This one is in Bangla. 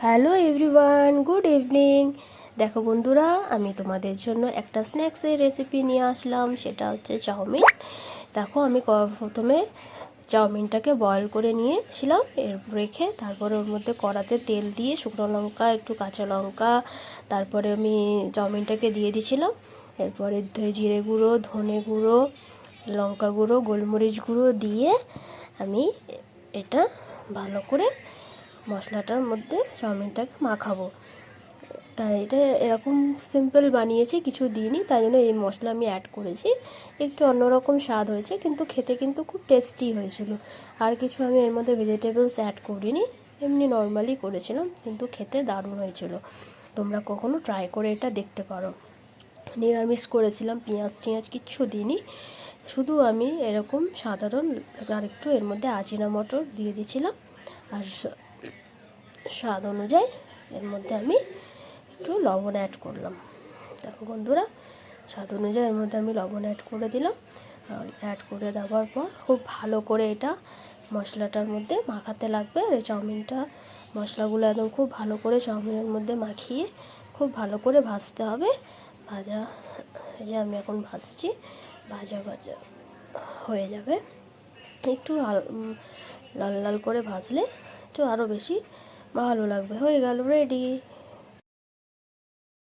Hello everyone, good evening. দেখো বন্ধুরা, আমি তোমাদের জন্য একটা স্ন্যাক্সের রেসিপি নিয়ে আসলাম। সেটা হচ্ছে চাউমিন। দেখো আমি প্রথমে চাউমিনটাকে বয়েল করে নিয়েছিলাম, রেখে তারপরে ওর মধ্যে কড়াতে তেল দিয়ে শুকনো লঙ্কা, একটু কাঁচা লঙ্কা, তারপরে আমি চাউমিনটাকে দিয়ে দিয়েছিলাম। এরপরে জিরে গুঁড়ো, ধনে গুঁড়ো, লঙ্কা গুঁড়ো, গোলমরিচ গুঁড়ো দিয়ে আমি এটা ভালো করে মশলাটার মধ্যে চাউমিনটাকে মাখাবো। তাই এটা এরকম সিম্পল বানিয়েছি, কিছু দিইনি, তাই জন্য এই মশলা আমি অ্যাড করেছি। একটু অন্যরকম স্বাদ হয়েছে, কিন্তু খেতে কিন্তু খুব টেস্টি হয়েছিল। আর কিছু আমি এর মধ্যে ভেজিটেবলস অ্যাড করিনি, এমনি নর্মালি করেছিলাম, কিন্তু খেতে দারুণ হয়েছিল। তোমরা কখনো ট্রাই করে এটা দেখতে পারো। নিরামিষ করেছিলাম, পেঁয়াজ টিয়াজ কিচ্ছু দিইনি, শুধু আমি এরকম সাধারণ। আর একটু এর মধ্যে আজিনা মটর দিয়ে দিয়েছিলাম। আর স্বাদ অনুযায়ী এর মধ্যে আমি একটু লবণ অ্যাড করলাম। দেখো বন্ধুরা, স্বাদ অনুযায়ী এর মধ্যে আমি লবণ অ্যাড করে দিলাম। অ্যাড করে দেওয়ার পর খুব ভালো করে এটা মশলাটার মধ্যে মাখাতে লাগবে। আর এই চাউমিনটা মশলাগুলো একদম খুব ভালো করে চাউমিনের মধ্যে মাখিয়ে খুব ভালো করে ভাজতে হবে। ভাজা, যে আমি এখন ভাজছি, ভাজা ভাজা হয়ে যাবে। একটু লাল লাল করে ভাজলে একটু আরও বেশি ভালো লাগবে। হয়ে গেল, রেডি।